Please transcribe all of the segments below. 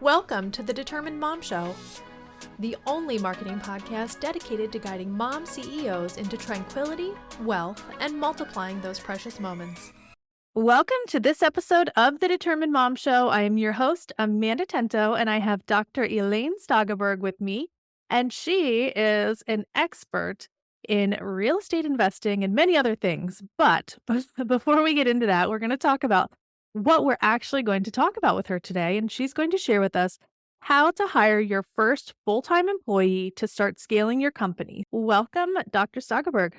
Welcome to the Determined Mom Show, the only marketing podcast dedicated to guiding mom CEOs into tranquility, wealth, and multiplying those precious moments. Welcome to this episode of the Determined Mom Show. I am your host, Amanda Tento, and I have Dr. Elaine Stageberg with me, and she is an expert in real estate investing and many other things. But before we get into that, we're going to talk about what we're actually going to talk about with her today, and she's going to share with us how to hire your first full-time employee to start scaling your company. Welcome, Dr. Stageberg.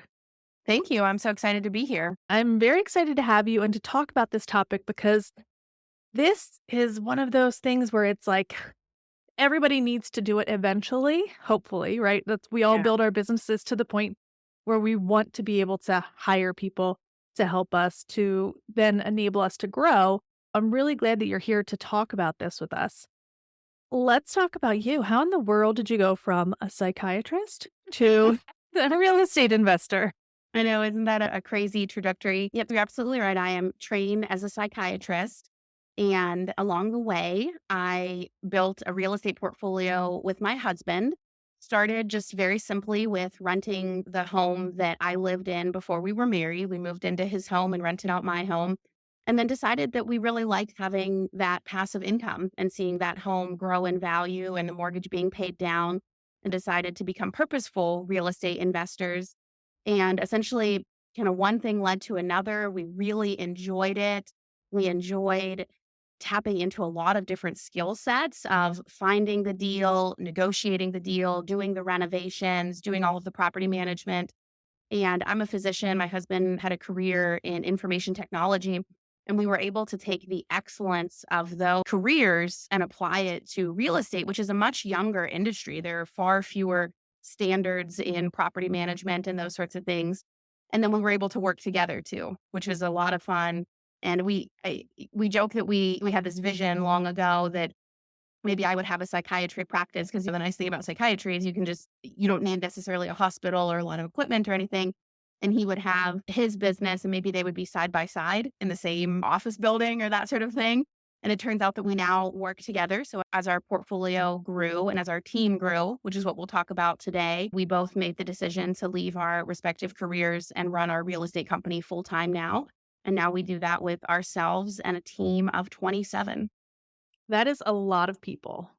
Thank you. I'm so excited to be here. I'm very excited to have you and to talk about this topic because this is one of those things where it's like everybody needs to do it eventually, hopefully, right? We all Yeah. build our businesses to the point where we want to be able to hire people to help us to then enable us to grow. I'm really glad that you're here to talk about this with us. Let's talk about you. How in the world did you go from a psychiatrist to a real estate investor? I know, isn't that a crazy trajectory? Yep, you're absolutely right. I am trained as a psychiatrist. And along the way, I built a real estate portfolio with my husband. Started just very simply with renting the home that I lived in before we were married. We moved into his home and rented out my home. And then decided that we really liked having that passive income and seeing that home grow in value and the mortgage being paid down, and decided to become purposeful real estate investors. And essentially, kind of one thing led to another. We really enjoyed it. We enjoyed tapping into a lot of different skill sets of finding the deal, negotiating the deal, doing the renovations, doing all of the property management. And I'm a physician. My husband had a career in information technology. And we were able to take the excellence of those careers and apply it to real estate, which is a much younger industry. There are far fewer standards in property management and those sorts of things. And then we were able to work together too, which was a lot of fun. And we joke that we had this vision long ago that maybe I would have a psychiatry practice, because the nice thing about psychiatry is you don't need necessarily a hospital or a lot of equipment or anything. And he would have his business and maybe they would be side by side in the same office building or that sort of thing. And it turns out that we now work together. So as our portfolio grew and as our team grew, which is what we'll talk about today, we both made the decision to leave our respective careers and run our real estate company full time now. And now we do that with ourselves and a team of 27. That is a lot of people.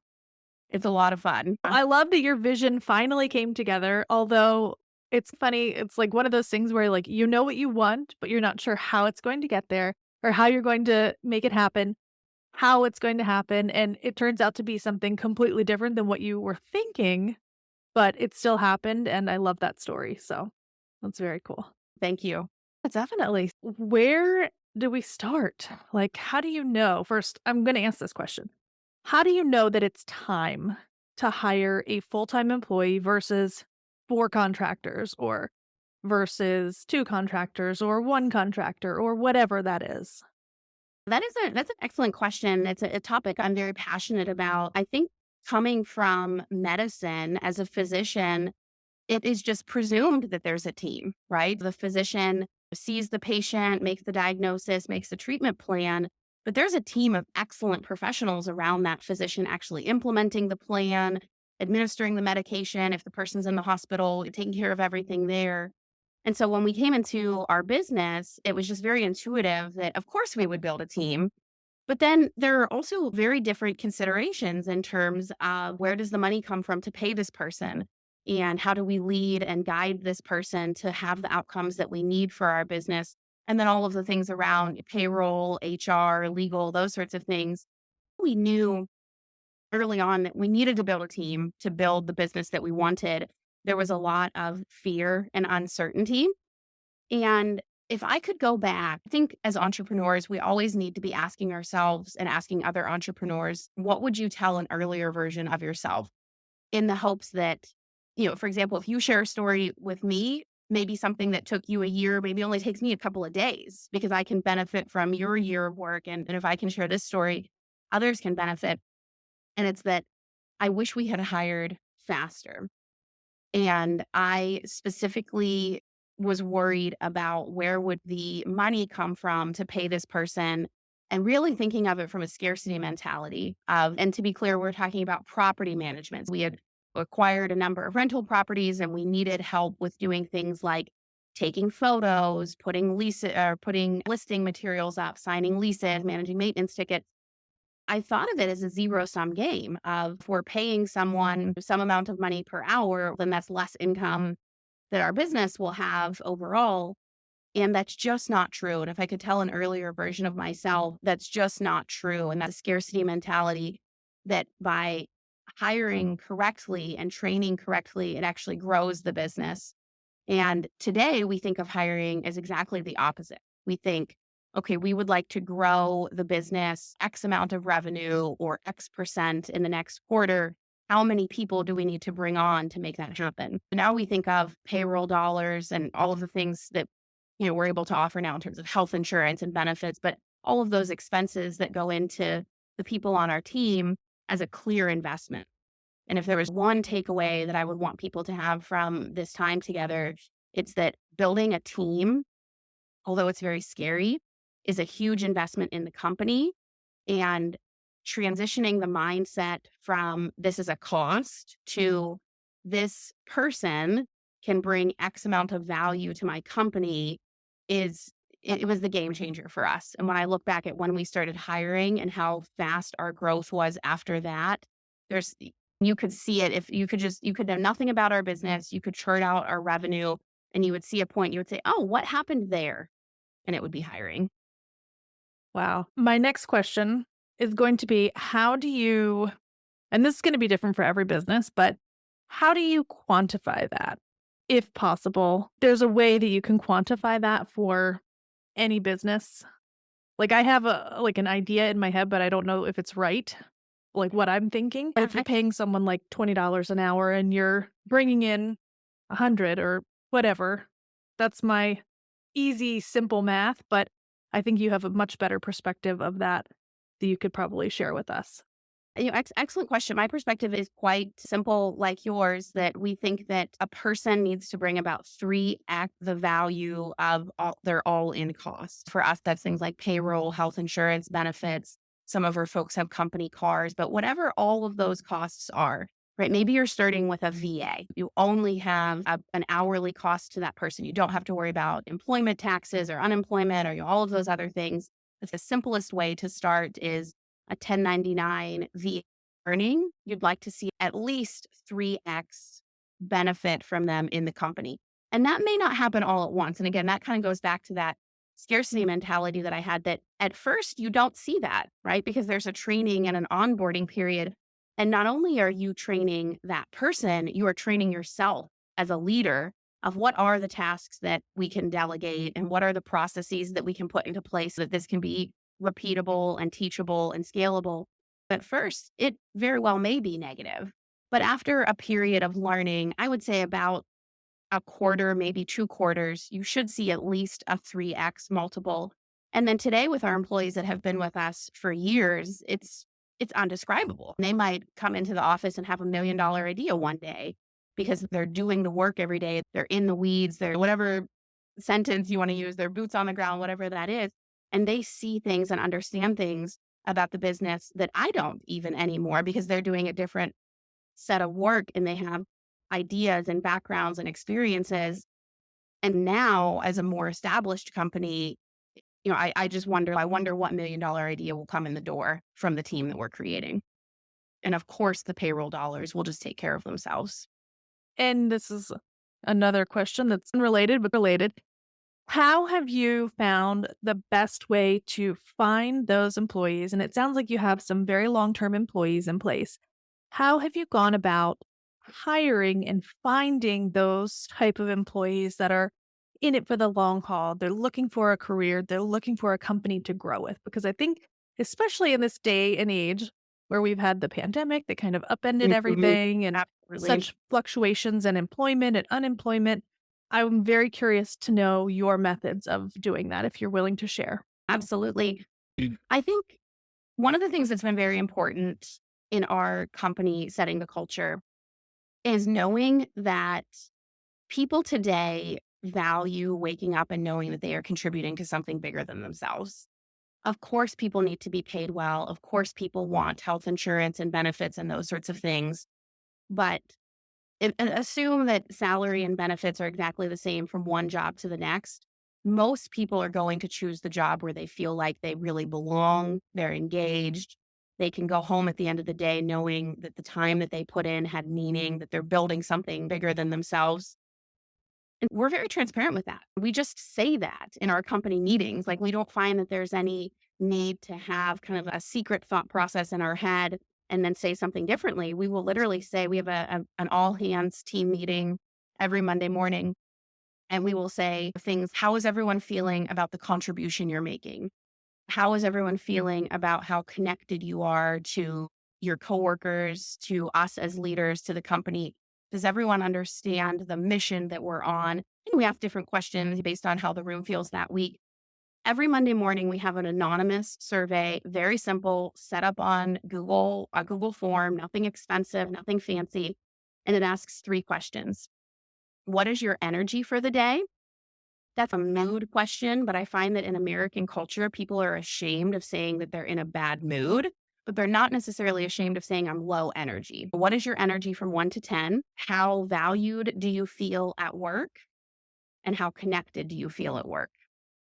It's a lot of fun. I love that your vision finally came together, although it's funny, it's like one of those things where like you know what you want, but you're not sure how it's going to get there or how you're going to make it happen, how it's going to happen, and it turns out to be something completely different than what you were thinking, but it still happened, and I love that story, so that's very cool. Thank you. Definitely. Where do we start? Like, how do you know? First, I'm gonna ask this question. How do you know that it's time to hire a full-time employee versus 4 contractors or versus 2 contractors or 1 contractor or whatever that is? That's an excellent question. It's a topic I'm very passionate about. I think coming from medicine as a physician, it is just presumed that there's a team, right? The physician sees the patient, makes the diagnosis, makes the treatment plan, but there's a team of excellent professionals around that physician actually implementing the plan, administering the medication if the person's in the hospital, taking care of everything there. And so when we came into our business, it was just very intuitive that, of course, we would build a team. But then there are also very different considerations in terms of where does the money come from to pay this person? And how do we lead and guide this person to have the outcomes that we need for our business? And then all of the things around payroll, HR, legal, those sorts of things. We knew early on that we needed to build a team to build the business that we wanted. There was a lot of fear and uncertainty. And if I could go back, I think as entrepreneurs, we always need to be asking ourselves and asking other entrepreneurs, what would you tell an earlier version of yourself? In the hopes that, for example, if you share a story with me, maybe something that took you a year, maybe only takes me a couple of days because I can benefit from your year of work. And if I can share this story, others can benefit. And it's that I wish we had hired faster. And I specifically was worried about where would the money come from to pay this person and really thinking of it from a scarcity mentality of, and to be clear, we're talking about property management. We had acquired a number of rental properties and we needed help with doing things like taking photos, putting listing materials up, signing leases, managing maintenance tickets. I thought of it as a zero sum game of if we're paying someone some amount of money per hour, then that's less income that our business will have overall. And that's just not true. And if I could tell an earlier version of myself, that's just not true. And that's a scarcity mentality that by hiring correctly and training correctly, it actually grows the business. And today we think of hiring as exactly the opposite. We think, okay, we would like to grow the business X amount of revenue or X% in the next quarter. How many people do we need to bring on to make that happen? Now we think of payroll dollars and all of the things that we're able to offer now in terms of health insurance and benefits, but all of those expenses that go into the people on our team as a clear investment. And if there was one takeaway that I would want people to have from this time together, it's that building a team, although it's very scary, is a huge investment in the company, and transitioning the mindset from this is a cost to this person can bring X amount of value to my company it was the game changer for us. And when I look back at when we started hiring and how fast our growth was after that, you could see it if you could know nothing about our business, you could chart out our revenue and you would see a point, you would say, oh, what happened there? And it would be hiring. Wow. My next question is going to be how do you, and this is going to be different for every business, but how do you quantify that? If possible, there's a way that you can quantify that for any business. Like I have an idea in my head, but I don't know if it's right, like what I'm thinking. But if you're paying someone like $20 an hour and you're bringing in 100 or whatever, that's my easy, simple math. But I think you have a much better perspective of that you could probably share with us. Excellent question. My perspective is quite simple, like yours, that we think that a person needs to bring about 3x the value of their all-in cost. For us, that's things like payroll, health insurance, benefits. Some of our folks have company cars, but whatever all of those costs are, right? Maybe you're starting with a VA. You only have an hourly cost to that person. You don't have to worry about employment taxes or unemployment or all of those other things. The simplest way to start is a 1099 VA earning. You'd like to see at least 3x benefit from them in the company. And that may not happen all at once. And again, that kind of goes back to that scarcity mentality that I had, that at first you don't see that, right? Because there's a training and an onboarding period. And not only are you training that person, you are training yourself as a leader of what are the tasks that we can delegate and what are the processes that we can put into place so that this can be repeatable and teachable and scalable. At first, it very well may be negative. But after a period of learning, I would say about a quarter, maybe 2 quarters, you should see at least a 3x multiple. And then today with our employees that have been with us for years, it's undescribable. They might come into the office and have $1 million idea one day because they're doing the work every day. They're in the weeds, they're whatever sentence you want to use, their boots on the ground, whatever that is. And they see things and understand things about the business that I don't even anymore because they're doing a different set of work and they have ideas and backgrounds and experiences. And now as a more established company, I just wonder what $1 million idea will come in the door from the team that we're creating. And of course, the payroll dollars will just take care of themselves. And this is another question that's unrelated, but related. How have you found the best way to find those employees? And it sounds like you have some very long-term employees in place. How have you gone about hiring and finding those type of employees that are in it for the long haul? They're looking for a career. They're looking for a company to grow with. Because I think, especially in this day and age where we've had the pandemic that kind of upended everything and such fluctuations in employment and unemployment, I'm very curious to know your methods of doing that, if you're willing to share. Absolutely. I think one of the things that's been very important in our company setting the culture is knowing that people today value waking up and knowing that they are contributing to something bigger than themselves. Of course, people need to be paid well. Of course, people want health insurance and benefits and those sorts of things. But assume that salary and benefits are exactly the same from one job to the next. Most people are going to choose the job where they feel like they really belong, they're engaged, they can go home at the end of the day knowing that the time that they put in had meaning, that they're building something bigger than themselves. And we're very transparent with that. We just say that in our company meetings. Like, we don't find that there's any need to have kind of a secret thought process in our head and then say something differently. We will literally say, we have an all hands team meeting every Monday morning. And we will say things, how is everyone feeling about the contribution you're making? How is everyone feeling about how connected you are to your coworkers, to us as leaders, to the company? Does everyone understand the mission that we're on? And we ask different questions based on how the room feels that week. Every Monday morning, we have an anonymous survey, very simple, set up on Google, a Google form, nothing expensive, nothing fancy. And it asks 3 questions. What is your energy for the day? That's a mood question, but I find that in American culture, people are ashamed of saying that they're in a bad mood, but they're not necessarily ashamed of saying I'm low energy. What is your energy from 1 to 10? How valued do you feel at work? And how connected do you feel at work?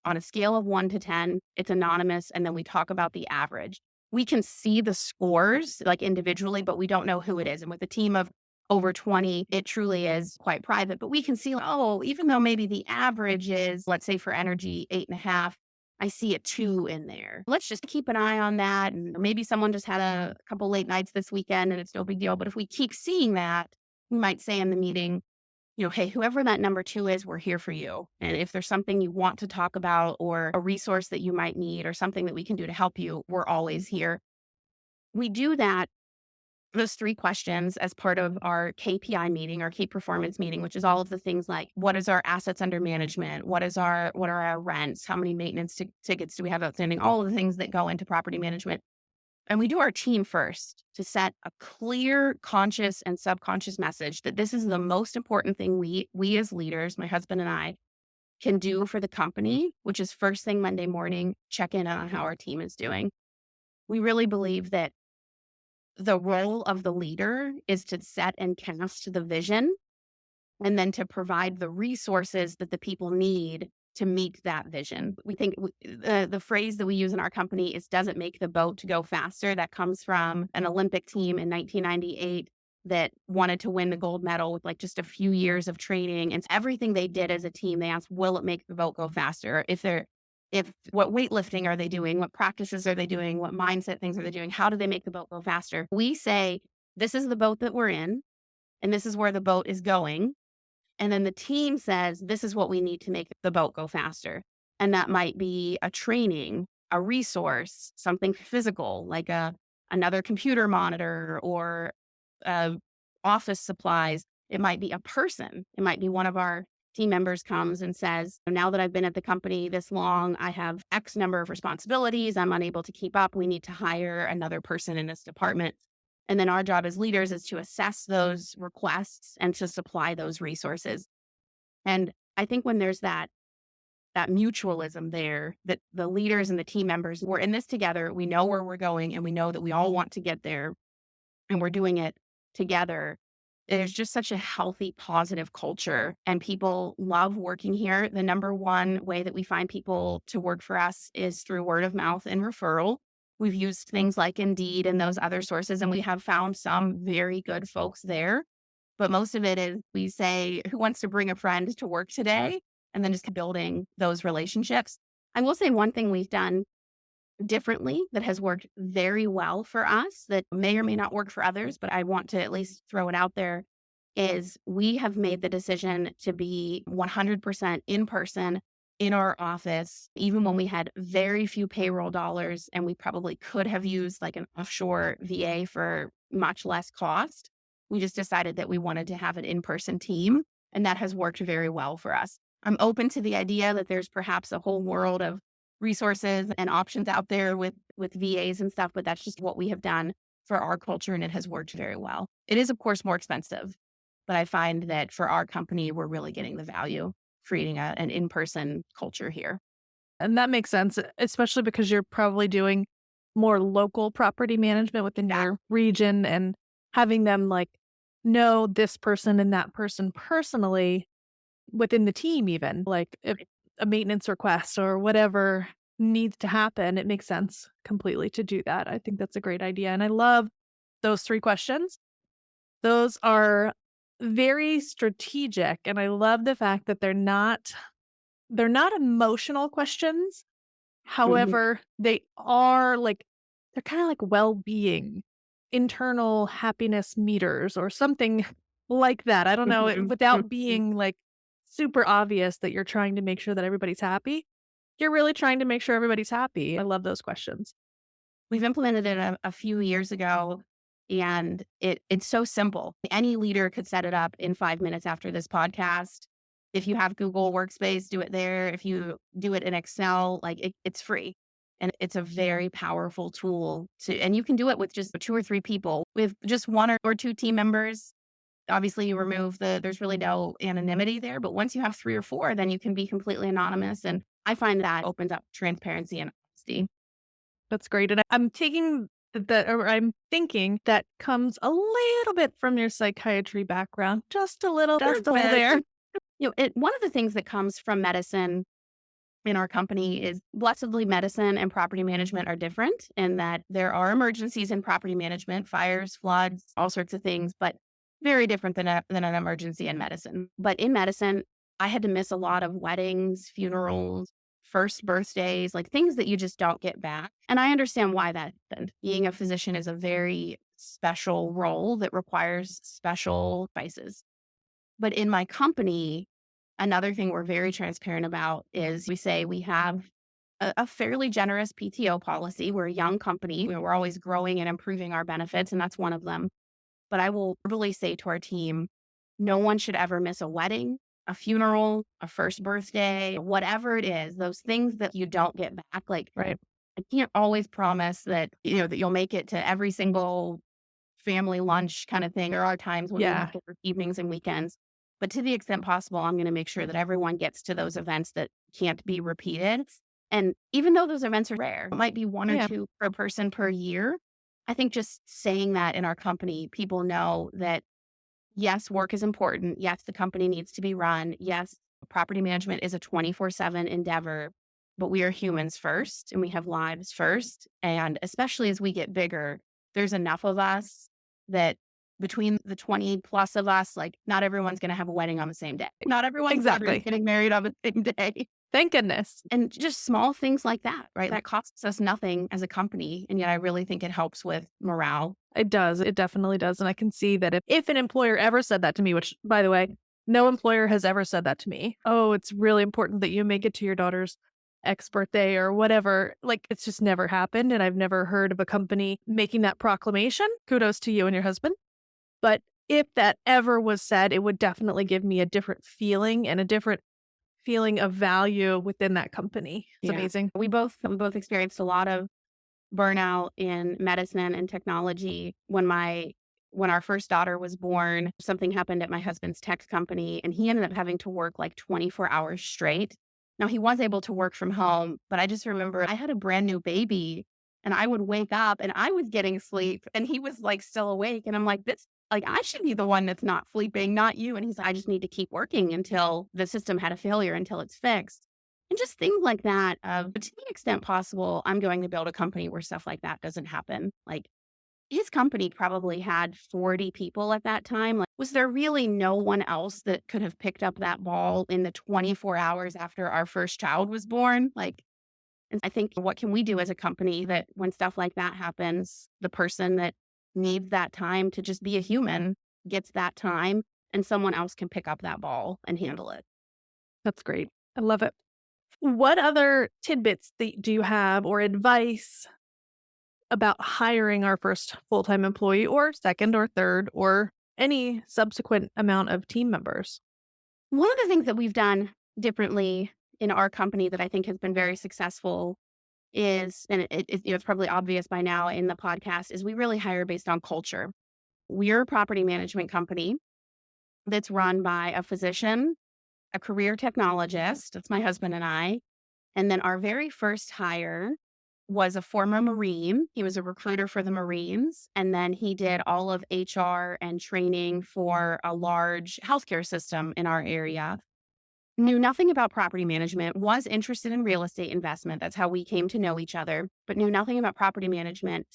On a scale of 1 to 10, it's anonymous. And then we talk about the average. We can see the scores like individually, but we don't know who it is. And with a team of over 20, it truly is quite private. But we can see, oh, even though maybe the average is, let's say for energy, 8.5, I see a 2 in there. Let's just keep an eye on that. And maybe someone just had a couple late nights this weekend and it's no big deal. But if we keep seeing that, we might say in the meeting, hey, whoever that number 2 is, we're here for you. And if there's something you want to talk about or a resource that you might need or something that we can do to help you, we're always here. We do that, those 3 questions as part of our KPI meeting, our key performance meeting, which is all of the things like, what is our assets under management? What are our rents? How many maintenance tickets do we have outstanding? All of the things that go into property management. And we do our team first to set a clear conscious and subconscious message that this is the most important thing we as leaders, my husband and I, can do for the company, which is first thing Monday morning, check in on how our team is doing. We really believe that the role of the leader is to set and cast the vision and then to provide the resources that the people need to meet that vision. We think the phrase that we use in our company is doesn't make the boat to go faster. That comes from an Olympic team in 1998 that wanted to win the gold medal with like just a few years of training. And everything they did as a team, they asked, will it make the boat go faster? If what weightlifting are they doing? What practices are they doing? What mindset things are they doing? How do they make the boat go faster? We say, this is the boat that we're in, and this is where the boat is going. And then the team says, this is what we need to make the boat go faster. And that might be a training, a resource, something physical, like another computer monitor or office supplies. It might be a person. It might be one of our team members comes and says, now that I've been at the company this long, I have X number of responsibilities. I'm unable to keep up. We need to hire another person in this department. And then our job as leaders is to assess those requests and to supply those resources. And I think when there's that mutualism there, that the leaders and the team members, we're in this together, we know where we're going and we know that we all want to get there and we're doing it together. There's just such a healthy, positive culture and people love working here. The number one way that we find people to work for us is through word of mouth and referral. We've used things like Indeed and those other sources, and we have found some very good folks there. But most of it is we say, who wants to bring a friend to work today? And then just building those relationships. I will say one thing we've done differently that has worked very well for us that may or may not work for others, but I want to at least throw it out there is we have made the decision to be 100% in person in our office, even when we had very few payroll dollars and we probably could have used like an offshore VA for much less cost. We just decided that we wanted to have an in-person team, and that has worked very well for us. I'm open to the idea that there's perhaps a whole world of resources and options out there with VAs and stuff, but that's just what we have done for our culture, and it has worked very well. It is, of course, more expensive, but I find that for our company, we're really getting the value creating an in-person culture here. And that makes sense, especially because you're probably doing more local property management within Yeah. your region and having them like know this person and that person personally within the team, even like if a maintenance request or whatever needs to happen, it makes sense completely to do that. I think that's a great idea. And I love those 3 questions. Those are very strategic. And I love the fact that they're not emotional questions. Mhm. However, they are like they're kinda like well-being, internal happiness meters or something like that. I don't know, Mhm. without Mhm. being, like, super obvious that you're trying to make sure that everybody's happy. You're really trying to make sure everybody's happy. I love those questions. We've implemented it a few years ago, and it's so simple. Any leader could set it up in 5 minutes after this podcast. If you have Google Workspace, do it there. If you do it in Excel, like it's free. And it's a very powerful tool and you can do it with just 2 or 3 people. With just one or two team members, obviously you remove there's really no anonymity there. But once you have 3 or 4, then you can be completely anonymous. And I find that opens up transparency and honesty. That's great, and I'm taking that or I'm thinking that comes a little bit from your psychiatry background, just a little there. One of the things that comes from medicine in our company is blessedly medicine and property management are different in that there are emergencies in property management, fires, floods, all sorts of things, but very different than an emergency in medicine. But in medicine, I had to miss a lot of weddings, funerals, first birthdays, like things that you just don't get back. And I understand why that happened. Being a physician is a very special role that requires special devices. But in my company, another thing we're very transparent about is we say we have a fairly generous PTO policy. We're a young company. We're always growing and improving our benefits, and that's one of them. But I will really say to our team, no one should ever miss a wedding, a funeral, a first birthday, whatever it is, those things that you don't get back. Like Right. I can't always promise that, that you'll make it to every single family lunch kind of thing. There are times when we Yeah. have to work evenings and weekends. But to the extent possible, I'm going to make sure that everyone gets to those events that can't be repeated. And even though those events are rare, it might be one or Yeah. two per person per year. I think just saying that in our company, people know that yes, work is important. Yes, the company needs to be run. Yes, property management is a 24/7 endeavor, but we are humans first and we have lives first. And especially as we get bigger, there's enough of us that between the 20 plus of us, like not everyone's going to have a wedding on the same day. Not everyone's brother is Exactly. getting married on the same day. Thank goodness. And just small things like that, right? That costs us nothing as a company. And yet I really think it helps with morale. It does, it definitely does, and I can see that if an employer ever said that to me, which, by the way, no employer has ever said that to me, "Oh, it's really important that you make it to your daughter's X birthday," or whatever, like, it's just never happened, and I've never heard of a company making that proclamation. Kudos to you and your husband. But if that ever was said, it would definitely give me a different feeling and a different feeling of value within that company. It's Yeah. amazing. We both experienced a lot of burnout in medicine and technology. When our first daughter was born, something happened at my husband's tech company and he ended up having to work like 24 hours straight. Now he was able to work from home, but I just remember I had a brand new baby and I would wake up and I was getting sleep and he was like still awake. And I'm like, this, like, I should be the one that's not sleeping, not you. And he's like, I just need to keep working until the system had a failure until it's fixed. And just things like that. But to the extent possible, I'm going to build a company where stuff like that doesn't happen. Like his company probably had 40 people at that time. Like, was there really no one else that could have picked up that ball in the 24 hours after our first child was born? Like, and I think what can we do as a company that when stuff like that happens, the person that needs that time to just be a human gets that time and someone else can pick up that ball and handle it. That's great. I love it. What other tidbits do you have or advice about hiring our first full-time employee or second or third or any subsequent amount of team members? One of the things that we've done differently in our company that I think has been very successful is, and it's probably obvious by now in the podcast, is we really hire based on culture. We're a property management company that's run by a physician, a career technologist, that's my husband and I, And then our very first hire was a former Marine. He was a recruiter for the Marines. And then he did all of HR and training for a large healthcare system in our area. Knew nothing about property management, was interested in real estate investment. That's how we came to know each other, but knew nothing about property management.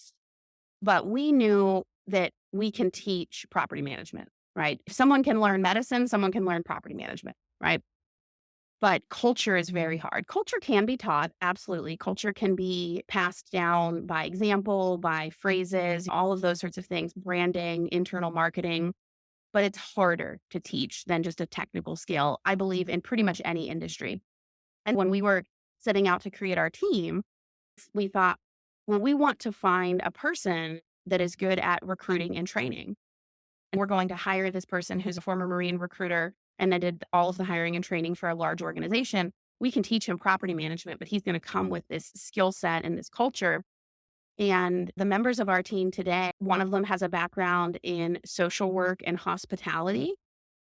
But we knew that we can teach property management, right? If someone can learn medicine, someone can learn property management, right? But culture is very hard. Culture can be taught, absolutely. Culture can be passed down by example, by phrases, all of those sorts of things, branding, internal marketing, but it's harder to teach than just a technical skill, I believe, in pretty much any industry. And when we were setting out to create our team, we thought, well, we want to find a person that is good at recruiting and training. And we're going to hire this person who's a former Marine recruiter and then did all of the hiring and training for a large organization. We can teach him property management, but he's going to come with this skill set and this culture. And the members of our team today, one of them has a background in social work and hospitality.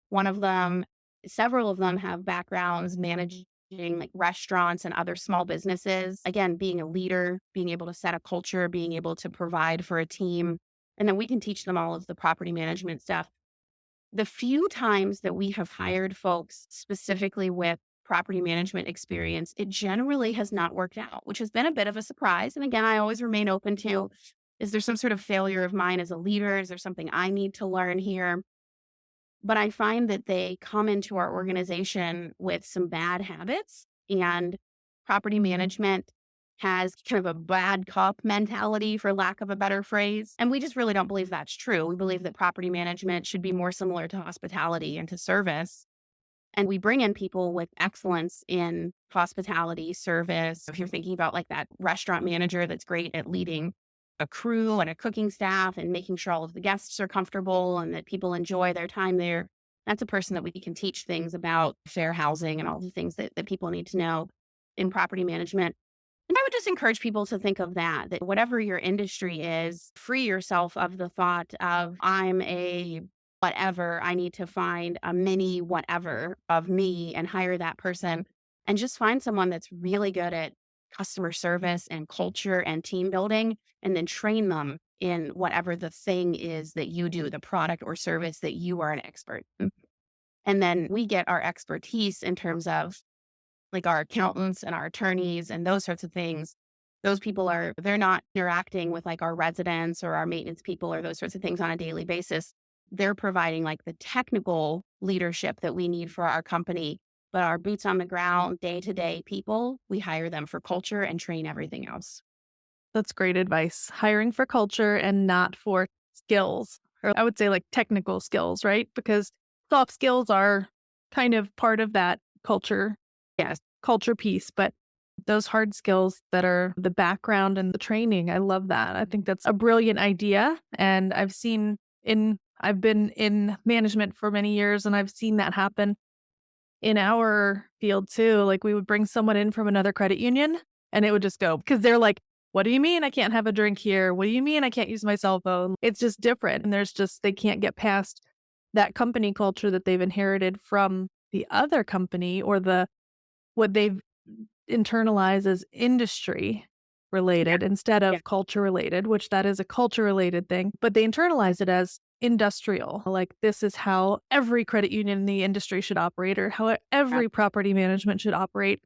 One of them, several of them have backgrounds managing like restaurants and other small businesses. Again, being a leader, being able to set a culture, being able to provide for a team. And then we can teach them all of the property management stuff. The few times that we have hired folks specifically with property management experience, it generally has not worked out, which has been a bit of a surprise. And again, I always remain open to, is there some sort of failure of mine as a leader? Is there something I need to learn here? But I find that they come into our organization with some bad habits, and property management has kind of a bad cop mentality, for lack of a better phrase. And we just really don't believe that's true. We believe that property management should be more similar to hospitality and to service. And we bring in people with excellence in hospitality, service. If you're thinking about like that restaurant manager that's great at leading a crew and a cooking staff and making sure all of the guests are comfortable and that people enjoy their time there, that's a person that we can teach things about fair housing and all the things that people need to know in property management. And I would just encourage people to think of that whatever your industry is, free yourself of the thought of, I'm a whatever, I need to find a mini whatever of me and hire that person. And just find someone that's really good at customer service and culture and team building, and then train them in whatever the thing is that you do, the product or service that you are an expert in. And then we get our expertise in terms of like our accountants and our attorneys and those sorts of things. Those people they're not interacting with like our residents or our maintenance people or those sorts of things on a daily basis. They're providing like the technical leadership that we need for our company. But our boots on the ground, day to day people, we hire them for culture and train everything else. That's great advice. Hiring for culture and not for skills, or I would say like technical skills, right? Because soft skills are kind of part of that Yes. culture piece, but those hard skills that are the background and the training, I love that. I think that's a brilliant idea. And I've been in management for many years and I've seen that happen in our field too. Like we would bring someone in from another credit union and it would just go because they're like, what do you mean I can't have a drink here? What do you mean I can't use my cell phone? It's just different. And they can't get past that company culture that they've inherited from the other company or what they've internalized as industry related instead Yeah. of culture related, which that is a culture related thing, but they internalize it as industrial. Like this is how every credit union in the industry should operate or how every property management should operate.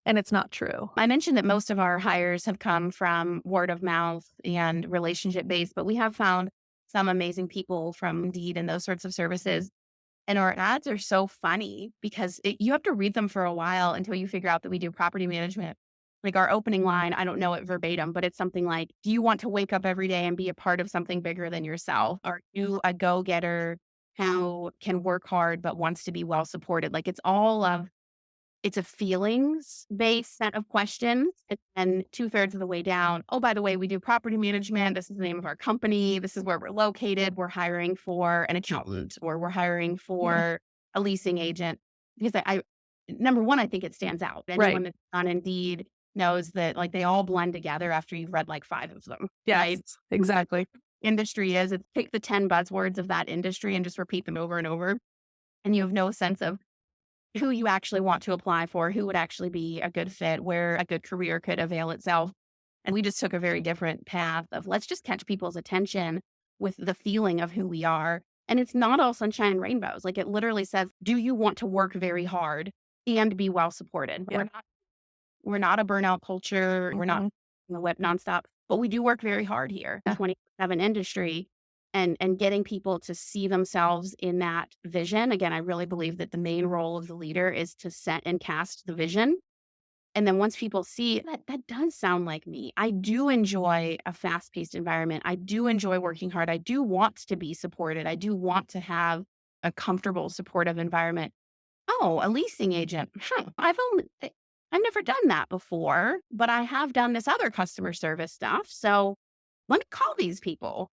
And it's not true. I mentioned that most of our hires have come from word of mouth and relationship based, but we have found some amazing people from Indeed and those sorts of services. And our ads are so funny because you have to read them for a while until you figure out that we do property management. Like our opening line, I don't know it verbatim, but it's something like, do you want to wake up every day and be a part of something bigger than yourself? Are you a go-getter who can work hard but wants to be well supported? Like it's a feelings based set of questions. And 2/3 of the way down, oh, by the way, we do property management. This is the name of our company. This is where we're located. We're hiring for an accountant or we're hiring for a leasing agent. Because number one, I think it stands out. Anyone that's on Indeed knows that like they all blend together after you've read like 5 of them. Yes, right? exactly. Industry is, it's take the 10 buzzwords of that industry and just repeat them over and over. And you have no sense of who you actually want to apply for, who would actually be a good fit, where a good career could avail itself. And we just took a very different path of let's just catch people's attention with the feeling of who we are. And it's not all sunshine and rainbows. Like it literally says, do you want to work very hard and be well supported? Yeah. We're not a burnout culture. We're not Mhm. in the whip nonstop, but we do work very hard here. Yeah. 24/7 industry and getting people to see themselves in that vision. Again, I really believe that the main role of the leader is to set and cast the vision. And then once people see that does sound like me. I do enjoy a fast-paced environment. I do enjoy working hard. I do want to be supported. I do want to have a comfortable, supportive environment. Oh, a leasing agent. I've never done that before, but I have done this other customer service stuff. So let me call these people.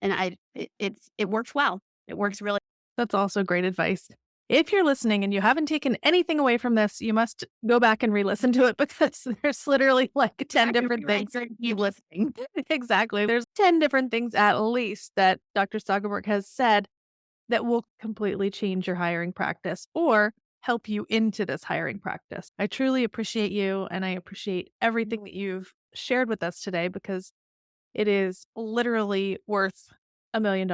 And it works well. It works really. That's also great advice. If you're listening and you haven't taken anything away from this, you must go back and re-listen to it because there's literally like 10 different things. Keep listening. Exactly. There's 10 different things at least that Dr. Stageberg has said that will completely change your hiring practice or help you into this hiring practice. I truly appreciate you and I appreciate everything that you've shared with us today because it is literally worth $1 million,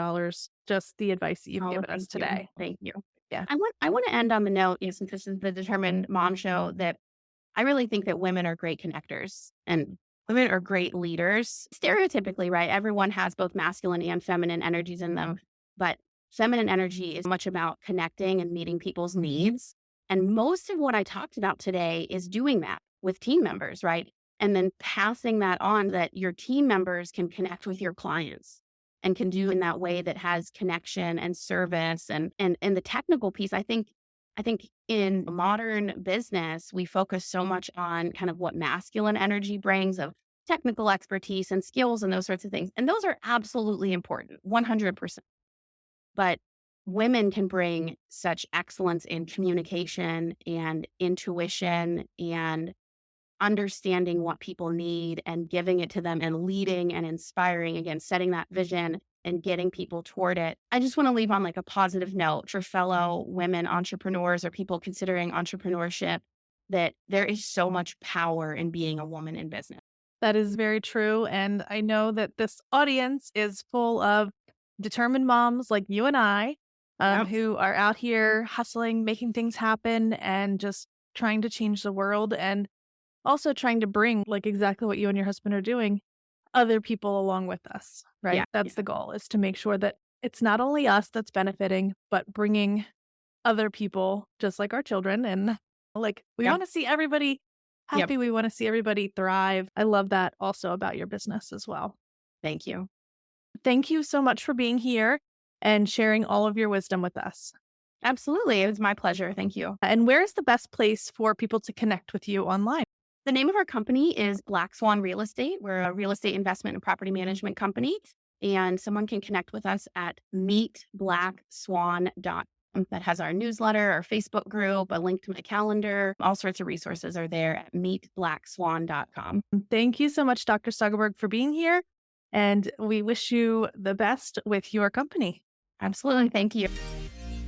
just the advice that you've given us today. Thank you. Yeah. I want to end on the note, since this is the Determined Mom Show, that I really think that women are great connectors and women are great leaders. Stereotypically, right? Everyone has both masculine and feminine energies in them, but feminine energy is much about connecting and meeting people's needs. And most of what I talked about today is doing that with team members, right? And then passing that on that your team members can connect with your clients and can do in that way that has connection and service and the technical piece. I think in modern business, we focus so much on kind of what masculine energy brings of technical expertise and skills and those sorts of things. And those are absolutely important, 100%. But women can bring such excellence in communication and intuition and understanding what people need and giving it to them and leading and inspiring, again, setting that vision and getting people toward it. I just want to leave on like a positive note for fellow women entrepreneurs or people considering entrepreneurship that there is so much power in being a woman in business. That is very true. And I know that this audience is full of determined moms like you and I, Yep. who are out here hustling, making things happen, and just trying to change the world. And also trying to bring, like exactly what you and your husband are doing, other people along with us, right? Yeah. That's the goal, is to make sure that it's not only us that's benefiting, but bringing other people, just like our children. And like, we Yep. want to see everybody happy. Yep. We want to see everybody thrive. I love that also about your business as well. Thank you. Thank you so much for being here and sharing all of your wisdom with us. Absolutely. It was my pleasure. Thank you. And where is the best place for people to connect with you online? The name of our company is Black Swan Real Estate. We're a real estate investment and property management company. And someone can connect with us at meetblackswan.com. That has our newsletter, our Facebook group, a link to my calendar. All sorts of resources are there at meetblackswan.com. Thank you so much, Dr. Stageberg, for being here. And we wish you the best with your company. Absolutely. Thank you.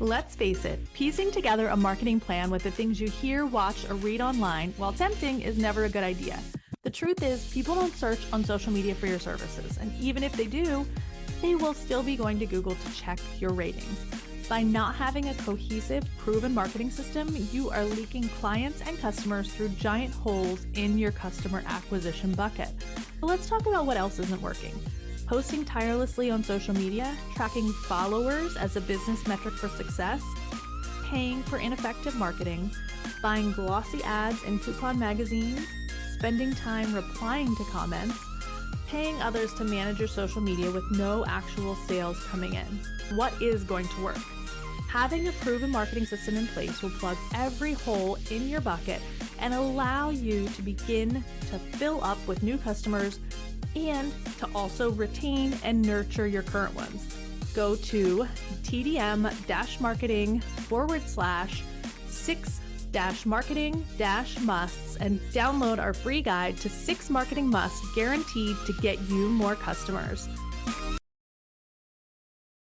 Let's face it, piecing together a marketing plan with the things you hear, watch, or read online, while tempting, is never a good idea. The truth is, people don't search on social media for your services, and even if they do, they will still be going to Google to check your ratings. By not having a cohesive, proven marketing system, you are leaking clients and customers through giant holes in your customer acquisition bucket. But let's talk about what else isn't working. Posting tirelessly on social media, tracking followers as a business metric for success, paying for ineffective marketing, buying glossy ads in coupon magazines, spending time replying to comments, paying others to manage your social media with no actual sales coming in. What is going to work? Having a proven marketing system in place will plug every hole in your bucket and allow you to begin to fill up with new customers and to also retain and nurture your current ones. Go to tdm-marketing/6-marketing-musts and download our free guide to 6 marketing musts guaranteed to get you more customers.